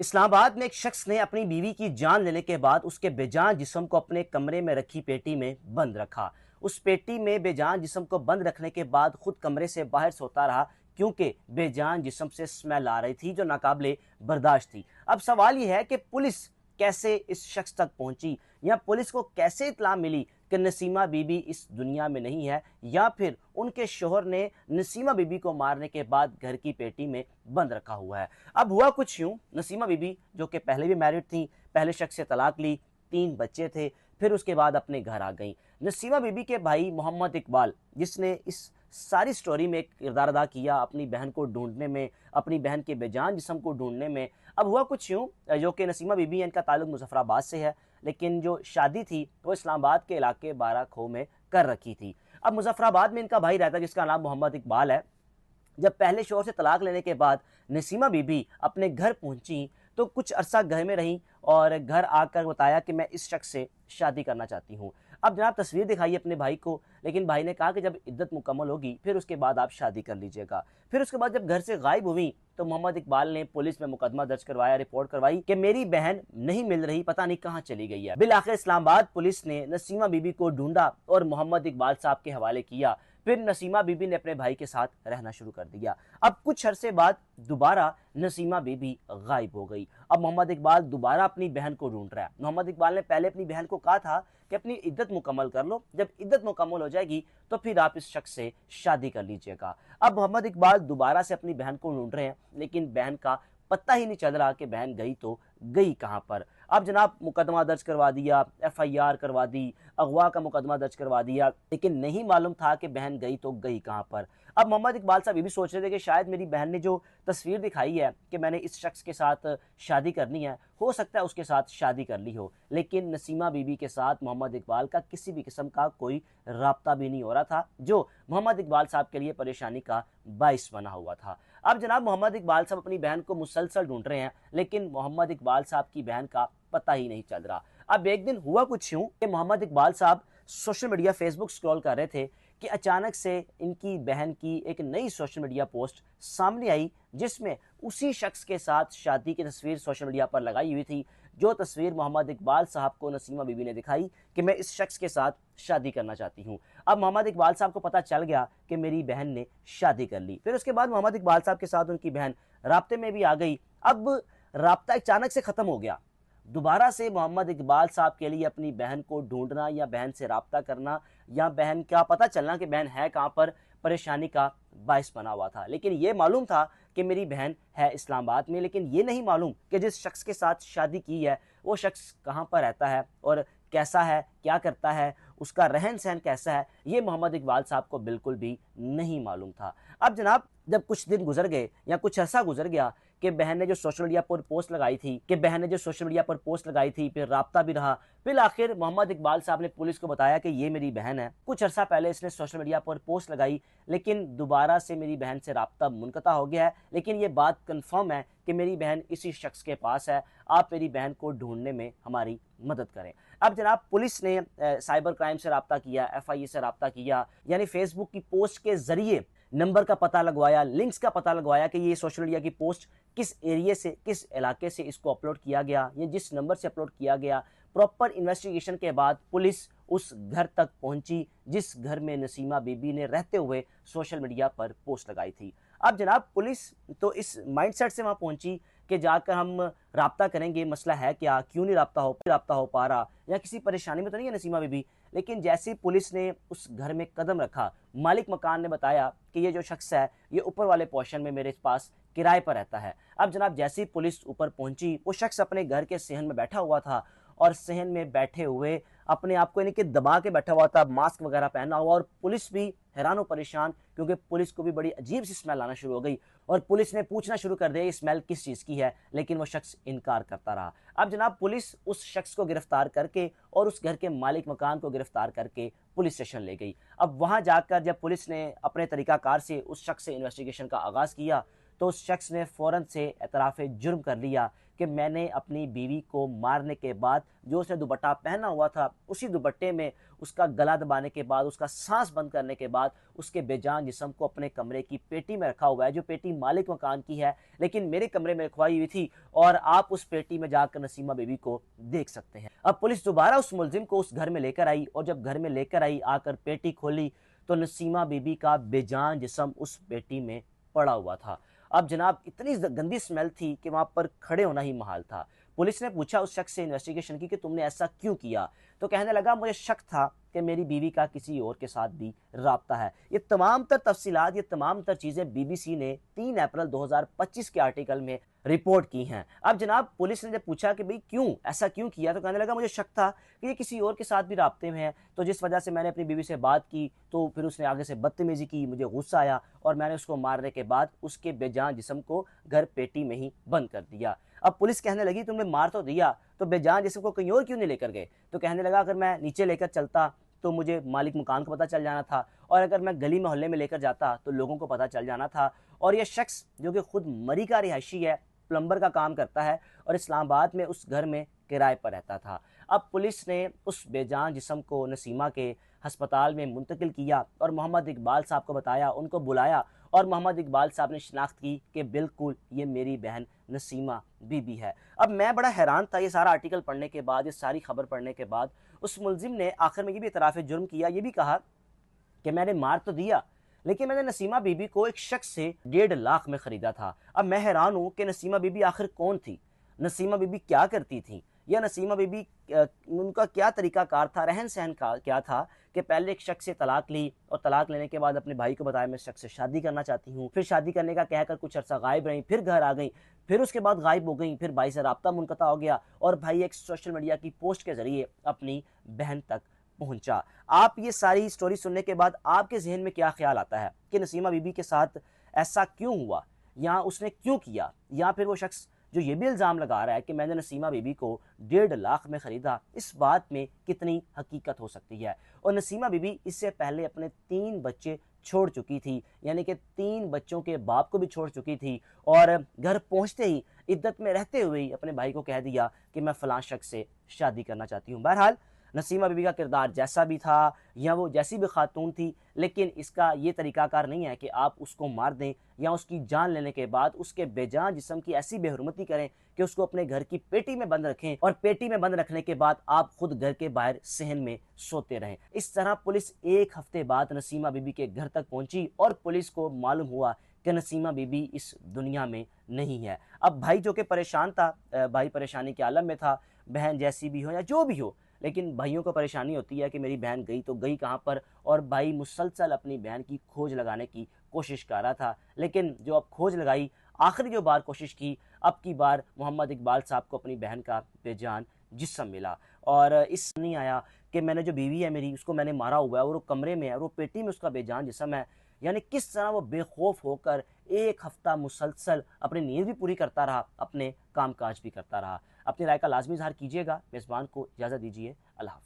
इस्लामाबाद में एक शख्स ने अपनी बीवी की जान लेने के बाद उसके बेजान जिस्म को अपने कमरे में रखी पेटी में बंद रखा। उस पेटी में बेजान जिस्म को बंद रखने के बाद खुद कमरे से बाहर सोता रहा, क्योंकि बेजान जिस्म से स्मेल आ रही थी जो नाकाबिले बर्दाश्त थी। अब सवाल यह है कि पुलिस कैसे इस शख्स तक पहुंची, या पुलिस को कैसे इत्तला मिली कि नसीमा बीबी इस दुनिया में नहीं है, या फिर उनके शोहर ने नसीमा बीबी को मारने के बाद घर की पेटी में बंद रखा हुआ है। अब हुआ कुछ यूं, नसीमा बीबी जो कि पहले भी मैरिड थी, पहले शख्स से तलाक ली, 3 बच्चे थे, फिर उसके बाद अपने घर आ गई। नसीमा बीबी के भाई मोहम्मद इकबाल, जिसने इस सारी स्टोरी में एक किरदार अदा किया अपनी बहन को ढूंढने में, अपनी बहन के बेजान जिस्म को ढूंढने में। अब हुआ कुछ यूं, जो कि नसीमा बीबी इनका ताल्लुक मुजफ्फराबाद से है, लेकिन जो शादी थी वो इस्लामाबाद के इलाके बाराखो में कर रखी थी। अब मुजफ्फराबाद में इनका भाई रहता है जिसका नाम मोहम्मद इकबाल है। जब पहले शौहर से तलाक लेने के बाद नसीमा बीबी अपने घर पहुंची तो कुछ अरसा घर में रहीं और घर आकर बताया कि मैं इस शख्स से शादी करना चाहती हूँ। अब जनाब तस्वीर दिखाई अपने भाई को, लेकिन भाई ने कहा कि जब इद्दत मुकम्मल होगी फिर उसके बाद आप शादी कर लीजिएगा। फिर उसके बाद जब घर से गायब हुई तो मोहम्मद इकबाल ने पुलिस में मुकदमा दर्ज करवाया, रिपोर्ट करवाई कि मेरी बहन नहीं मिल रही, पता नहीं कहाँ चली गई है। बिल आखिर इस्लामाबाद पुलिस ने नसीमा बीबी को ढूंढा और मोहम्मद इकबाल साहब के हवाले किया। फिर नसीमा बीबी ने अपने भाई के साथ रहना शुरू कर दिया। अब कुछ अरसे बाद दोबारा नसीमा बीबी गायब हो गई। अब मोहम्मद इकबाल दोबारा अपनी बहन को ढूंढ रहा है। मोहम्मद इकबाल ने पहले अपनी बहन को कहा था कि अपनी इद्दत मुकम्मल कर लो, जब इद्दत मुकम्मल हो जाएगी तो फिर आप इस शख्स से शादी कर लीजिएगा। अब मोहम्मद इकबाल दोबारा से अपनी बहन को ढूंढ रहे हैं, लेकिन बहन का पता ही नहीं चल रहा कि बहन गई तो गई कहाँ पर। अब जनाब मुकदमा दर्ज करवा दिया, FIR करवा दी, अगवा का मुकदमा दर्ज करवा दिया, लेकिन नहीं मालूम था कि बहन गई तो गई कहाँ पर। अब मोहम्मद इकबाल साहब ये भी सोच रहे थे कि शायद मेरी बहन ने जो तस्वीर दिखाई है कि मैंने इस शख्स के साथ शादी करनी है, हो सकता है उसके साथ शादी कर ली हो, लेकिन नसीमा बीबी के साथ मोहम्मद इकबाल का किसी भी किस्म का कोई राब्ता भी नहीं हो रहा था, जो मोहम्मद इकबाल साहब के लिए परेशानी का बाइस बना हुआ था। अब जनाब मोहम्मद इकबाल साहब अपनी बहन को मुसलसल ढूंढ रहे हैं, लेकिन मोहम्मद इकबाल साहब की बहन का पता ही नहीं चल रहा। अब एक दिन हुआ कुछ यूं कि मोहम्मद इकबाल साहब सोशल मीडिया फेसबुक स्क्रॉल कर रहे थे कि अचानक से इनकी बहन की एक नई सोशल मीडिया पोस्ट सामने आई, जिसमें उसी शख्स के साथ शादी की तस्वीर सोशल मीडिया पर लगाई हुई थी, जो तस्वीर मोहम्मद इकबाल साहब को नसीमा बीबी ने दिखाई कि मैं इस शख्स के साथ शादी करना चाहती हूँ। अब मोहम्मद इकबाल साहब को पता चल गया कि मेरी बहन ने शादी कर ली। फिर उसके बाद मोहम्मद इकबाल साहब के साथ उनकी बहन राब्ते में भी आ गई। अब राब्ता अचानक से ख़त्म हो गया। दोबारा से मोहम्मद इकबाल साहब के लिए अपनी बहन को ढूंढना या बहन से राब्ता करना या बहन का पता चलना कि बहन है कहाँ पर, परेशानी का बायस बना हुआ था। लेकिन ये मालूम था कि मेरी बहन है इस्लामाबाद में, लेकिन ये नहीं मालूम कि जिस शख्स के साथ शादी की है वो शख्स कहाँ पर रहता है और कैसा है, क्या करता है, उसका रहन सहन कैसा है, ये मोहम्मद इकबाल साहब को बिल्कुल भी नहीं मालूम था। अब जनाब जब कुछ दिन गुजर गए या कुछ अर्सा गुजर गया कि बहन ने जो सोशल मीडिया पर पोस्ट लगाई थी फिर राब्ता भी रहा, फिर आखिर मोहम्मद इकबाल साहब ने पुलिस को बताया कि ये मेरी बहन है, कुछ अर्सा पहले इसने सोशल मीडिया पर पोस्ट लगाई, लेकिन दोबारा से मेरी बहन से राब्ता मुनक़ता हो गया है, लेकिन ये बात कंफर्म है कि मेरी बहन इसी शख्स के पास है, आप मेरी बहन को ढूंढने में हमारी मदद करें। अब जनाब पुलिस ने साइबर क्राइम से राब्ता किया, FIA से राब्ता किया, यानी फेसबुक की पोस्ट के जरिए नंबर का पता लगवाया, लिंक्स का पता लगवाया कि ये सोशल मीडिया की पोस्ट किस एरिया से, किस इलाके से इसको अपलोड किया गया, ये जिस नंबर से अपलोड किया गया। प्रॉपर इन्वेस्टिगेशन के बाद पुलिस उस घर तक पहुंची जिस घर में नसीमा बीबी ने रहते हुए सोशल मीडिया पर पोस्ट लगाई थी। अब जनाब पुलिस तो इस माइंडसेट से वहां पहुंची कि जाकर हम राब्ता करेंगे, मसला है क्या, क्यों नहीं राब्ता हो पा रहा, या किसी परेशानी में तो नहीं है नसीमा बीबी। लेकिन जैसे ही पुलिस ने उस घर में कदम रखा, मालिक मकान ने बताया कि ये जो शख्स है ये ऊपर वाले पोर्शन में मेरे पास किराए पर रहता है। अब जनाब जैसे ही पुलिस ऊपर पहुंची, वो शख्स अपने घर के सहन में बैठा हुआ था और सहन में बैठे हुए अपने आप को यानी कि दबा के बैठा हुआ था, मास्क वगैरह पहना हुआ, और पुलिस भी हैरान और परेशान, क्योंकि पुलिस को भी बड़ी अजीब सी स्मेल आना शुरू हो गई और पुलिस ने पूछना शुरू कर दिया ये स्मेल किस चीज़ की है, लेकिन वो शख्स इनकार करता रहा। अब जनाब पुलिस उस शख्स को गिरफ्तार करके और उस घर के मालिक मकान को गिरफ्तार करके पुलिस स्टेशन ले गई। अब वहां जाकर जब पुलिस ने अपने तरीकाकार से उस शख्स से इन्वेस्टिगेशन का आगाज़ किया तो उस शख्स ने फ़ौरन से एतराफ़ जुर्म कर लिया कि मैंने अपनी बीवी को मारने के बाद जो उसने दुपट्टा पहना हुआ था, उसी दुपट्टे में उसका गला दबाने के बाद, उसका सांस बंद करने के बाद उसके बेजान जिस्म को अपने कमरे की पेटी में रखा हुआ है, जो पेटी मालिक मकान की है लेकिन मेरे कमरे में रखवाई हुई थी, और आप उस पेटी में जाकर नसीमा बीबी को देख सकते हैं। अब पुलिस दोबारा उस मुलजिम को उस घर में लेकर आई, और जब घर में लेकर आई, आकर पेटी खोली तो नसीमा बीबी का बेजान जिस्म उस पेटी में पड़ा हुआ था। अब जनाब इतनी गंदी स्मेल थी कि वहां पर खड़े होना ही महाल था। पुलिस ने पूछा उस शख्स से, इन्वेस्टिगेशन की कि तुमने ऐसा क्यों किया, तो कहने लगा मुझे शक था कि मेरी बीवी का किसी और के साथ भी राब्ता है। ये तमाम तर तफसीलात, ये तमाम तर चीज़ें बीबीसी ने 3 अप्रैल 2025 के आर्टिकल में रिपोर्ट की हैं। अब जनाब पुलिस ने जब पूछा कि भाई क्यों ऐसा क्यों किया, तो कहने लगा मुझे शक था कि ये किसी और के साथ भी राब्ते में है, तो जिस वजह से मैंने अपनी बीवी से बात की तो फिर उसने आगे से बदतमीजी की, मुझे गुस्सा आया और मैंने उसको मारने के बाद उसके बेजान जिस्म को घर पेटी में ही बंद कर दिया। अब पुलिस कहने लगी तुमने मार तो दिया, तो बेजान जिस्म को कहीं और क्यों नहीं लेकर गए, तो कहने लगा अगर मैं नीचे लेकर चलता तो मुझे मालिक मकान को पता चल जाना था, और अगर मैं गली मोहल्ले में लेकर जाता तो लोगों को पता चल जाना था। और यह शख्स जो कि खुद मरी का रिहायशी है, प्लम्बर का काम करता है और इस्लामाबाद में उस घर में किराए पर रहता था। अब पुलिस ने उस बेजान जिस्म को नसीमा के हस्पताल में मुंतकिल किया और मोहम्मद इकबाल साहब को बताया, उनको बुलाया, और मोहम्मद इकबाल साहब ने शिनाख्त की कि बिल्कुल ये मेरी बहन नसीमा बीबी है। अब मैं बड़ा हैरान था ये सारा आर्टिकल पढ़ने के बाद, ये सारी खबर पढ़ने के बाद। उस मुलजिम ने आखिर में ये भी इतराफ़ जुर्म किया, ये भी कहा कि मैंने मार तो दिया लेकिन मैंने नसीमा बीबी को एक शख्स से 1.5 लाख में ख़रीदा था। अब मैं हैरान हूँ कि नसीमा बीबी आखिर कौन थी, नसीमा बीबी क्या करती थी, या नसीमा बीबी उनका क्या तरीक़ाकार था, रहन सहन का क्या था कि पहले एक शख्स से तलाक ली और तलाक लेने के बाद अपने भाई को बताया मैं इस शख्स से शादी करना चाहती हूँ, फिर शादी करने का कहकर कुछ अर्सा गायब रही, फिर घर आ गई, फिर उसके बाद गायब हो गई, फिर भाई से राब्ता मुनक़ता हो गया और भाई एक सोशल मीडिया की पोस्ट के ज़रिए अपनी बहन तक पहुंचा। आप ये सारी स्टोरी सुनने के बाद आपके जहन में क्या ख्याल आता है कि नसीमा बीबी के साथ ऐसा क्यों हुआ, या उसने क्यों किया, या फिर वो शख्स जो ये भी इल्ज़ाम लगा रहा है कि मैंने नसीमा बीबी को 1.5 लाख में ख़रीदा, इस बात में कितनी हकीकत हो सकती है। और नसीमा बीबी इससे पहले अपने 3 बच्चे छोड़ चुकी थी, यानी कि 3 बच्चों के बाप को भी छोड़ चुकी थी, और घर पहुंचते ही इद्दत में रहते हुए ही अपने भाई को कह दिया कि मैं फ़लाँ शख्स से शादी करना चाहती हूँ। बहरहाल नसीमा बीबी का किरदार जैसा भी था या वो जैसी भी खातून थी, लेकिन इसका ये तरीकाकार नहीं है कि आप उसको मार दें या उसकी जान लेने के बाद उसके बेजान जिस्म की ऐसी बेहुरमती करें कि उसको अपने घर की पेटी में बंद रखें, और पेटी में बंद रखने के बाद आप खुद घर के बाहर सहन में सोते रहें। इस तरह पुलिस 1 हफ्ते बाद नसीमा बीबी के घर तक पहुंची और पुलिस को मालूम हुआ कि नसीमा बीबी इस दुनिया में नहीं है। अब भाई जो कि परेशान था, भाई परेशानी के आलम में था, बहन जैसी भी हो या जो भी हो, लेकिन भाइयों को परेशानी होती है कि मेरी बहन गई तो गई कहाँ पर, और भाई मुसलसल अपनी बहन की खोज लगाने की कोशिश कर रहा था। लेकिन जो अब खोज लगाई, आखिरी जो बार कोशिश की, अब की बार मोहम्मद इकबाल साहब को अपनी बहन का बेजान जिस्म मिला, और इस नहीं आया कि मैंने जो बीवी है मेरी उसको मैंने मारा हुआ है और वो कमरे में है और वो पेटी में उसका बेजान जिस्म है। यानी किस तरह वो बेखौफ होकर 1 हफ्ता मुसलसल अपनी नींद भी पूरी करता रहा, अपने काम काज भी करता रहा। अपनी राय का लाजमी इज़हार कीजिएगा। मेज़बान को इजाज़त दीजिए। अल्लाह हाफ़िज़।